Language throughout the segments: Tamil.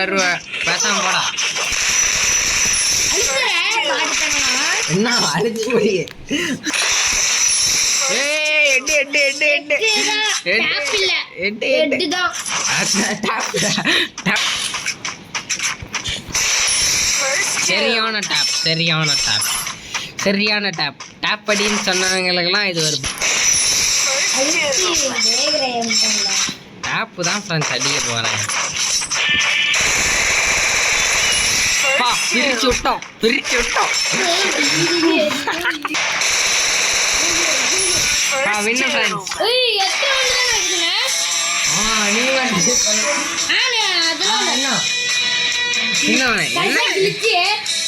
வருவேன். பேசாம போடா. என்ன அடிச்சு போய் சரியான டேப் அப்படின்னு சொன்னவங்களுக்கெல்லாம் இது வருது. டேப்பு தான் ஃப்ரெண்ட்ஸ் அடிக்க போகிறேன். பிரிச்சு விட்டோம். வின்னு ஃப்ரெண்ட்ஸ்.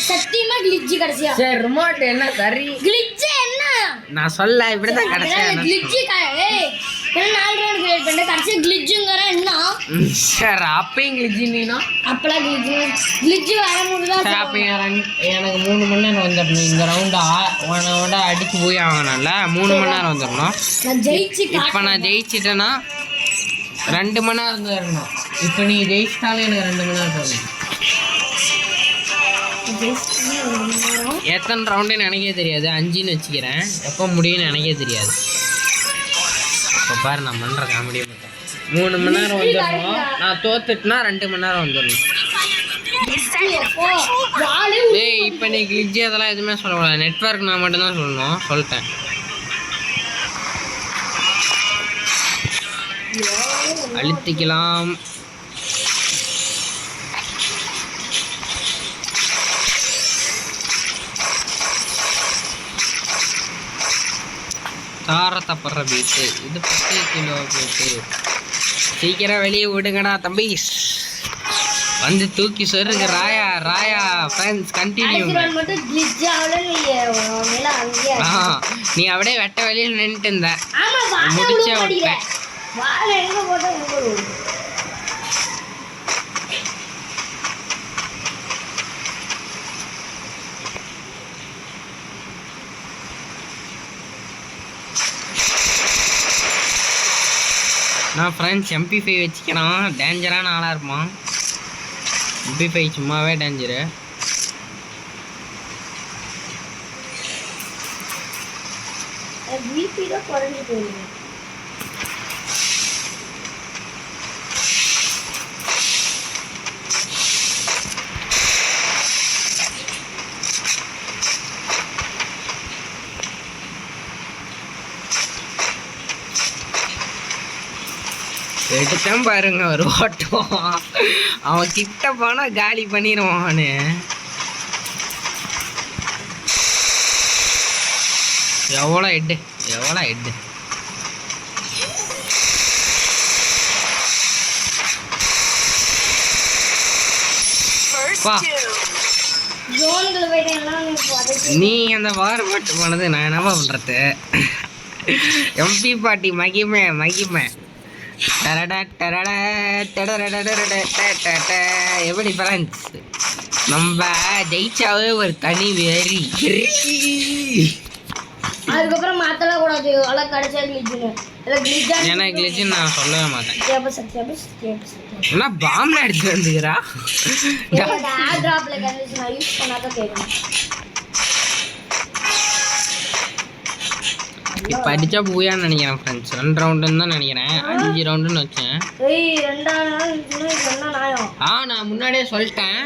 சத்தியமா கிளிட்ஜ் கடைசியா. சரி ரிமோட் என்ன கறி கிளிட்ஜ் என்ன நான் சொல்ல இப்படிதான் கடைசியா கிளிட்ஜ் ஏய் என்ன 4 ரவுண்ட் கிரியேட் பண்ண கடைசியா கிளிட்ஜ்ங்கற என்ன சார் அப்பையும் கிளிட்ஜ்னீனா அப்பள கிளிட்ஜ் வரமுடியல சார். அப்ப எனக்கு 3 மணி நேரம் வந்துடணும். இந்த ரவுண்ட் ஒன்னோட அடிச்சு போய் ஆகணும்ல 3 மணி நேரம் வந்துடணும். நான் ஜெயிச்சு இப்போ நான் ஜெயிச்சிட்டேன்னா 2 மணி நேரம் வந்துடணும். இப்போ நீ ஜெயிச்சிட்டாலே எனக்கு 2 மணி நேரம் தரணும். எத்தனை ரவுண்டுன்னு எனக்கே தெரியாது. 5ன்னு வச்சுக்கிறேன். எப்போ முடியும்னு எனக்கே தெரியாது. இப்போ பாரு நான் பண்ணுற காமெடியை பார்த்தேன். 3 மணி நேரம் வந்துடணும். நான் தோத்துட்டுனா 2 மணி நேரம் வந்துடணும். ஏய் இப்போ நீ கிளிட்ஜ் அதெல்லாம் எதுவுமே சொல்லக்கூடாது. நெட்வொர்க் நான் மட்டும்தான் சொல்லணும். சொல்லிட்டேன். அழுத்திக்கலாம். தாரத்தப்படுற பீட்டு இது 10 கிலோ போட்டு சீக்கிரம் வெளியே விடுங்கடா தம்பி. வந்து தூக்கி சொல்லுங்க. ராயா ஃப்ரெண்ட்ஸ் கண்டினியூ. நீ அப்படியே வெட்ட வெளியில் நின்றுட்டு இருந்த. முடிச்ச விட்டேன். நான் ஃப்ரெண்ட்ஸ் MP5 வச்சுக்கிறான். டேஞ்சரான ஆளாக இருப்பான். MP5 சும்மாவே டேஞ்சரு. எடுத்தான் பாருங்க ஒரு ஓட்டம். அவன் கிட்ட போனா காலி பண்ணிடுவான்னு. எவ்வளோ ஹெட்டு நீ அந்த வார் போட்டு போனது நான் என்னப்பா பண்றது. MP பாட்டி மகிமை எப்படி ஃப்ரெண்ட்ஸ் நம்ம ஜெயிச்சாவே ஒரு தனி வெறி. அதுக்கப்புறம் மாத்தலாம் கூடாது. அல கடைசியா கிளிட்ஜ் எனக்கு கிளிட்ஜ் நான் சொல்லவே மாட்டேன். என்ன பாம்ல அடிச்சு வந்துக்கிறா. டிராப்ல கண்டிஷன் யூஸ் பண்ணாத கேட்கணும். இப்போ அடிச்சா பூயான்னு நினைக்கிறேன் ஃப்ரெண்ட்ஸ். 2 ரவுண்டுன்னு தான் நினைக்கிறேன். 5 ரவுண்டுன்னு வச்சேன். நான் முன்னாடியே சொல்லிட்டேன்.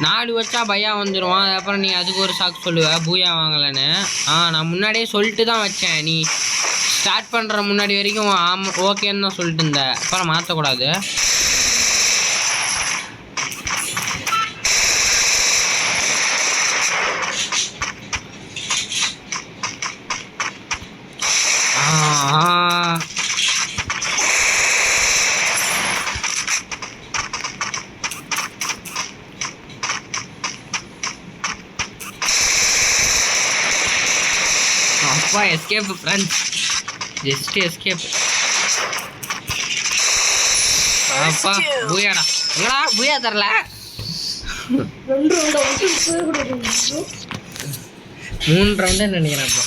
4 வச்சா பையா வந்துடுவான். அதுக்கப்புறம் நீ அதுக்கு ஒரு சாக்கு சொல்லுவ பூயா வாங்கலைன்னு. நான் முன்னாடியே சொல்லிட்டு தான் வச்சேன். நீ ஸ்டார்ட் பண்ணுற முன்னாடி வரைக்கும் ஆமாம் ஓகேன்னு தான் சொல்லிட்டு இருந்தேன். அப்புறம் மாற்றக்கூடாது. அப்பா எஸ்கேப் ஃப்ரெண்ட்ஸ். Just escape. அப்பா பூயாடா. எங்கடா பூயா தரல. 3 ரவுண்டு நினைக்கிறேன். அப்போ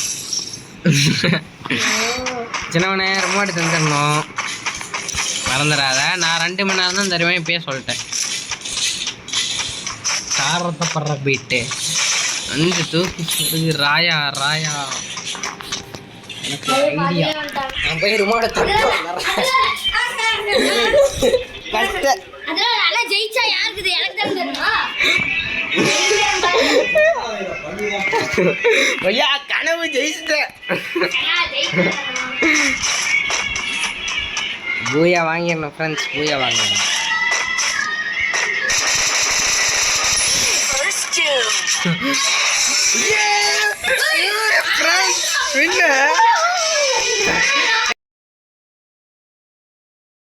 சின்னவனே ரிமோட் தந்துடணும் மறந்துடாத. நான் 2 மணி நேரம் தான் தருவேன். இப்பயே சொல்லிட்டேன். ஆறத படுற போயிட்டு வந்து தூக்கி ராயா ராயா எனக்கு ஐடியா நான் போய் ரிமோட கஷ்ட அதெல்லாம் நல்லா ஜெயிச்சா யாருக்குது எனக்கு தான் தெரியுமா ஐயா கனவு ஜெயிச்சிட்டேன் பூயா வாங்கிடணும் ஃப்ரெண்ட்ஸ் பூயா வாங்கிடணும் ஃப்ரெண்ட்ஸ்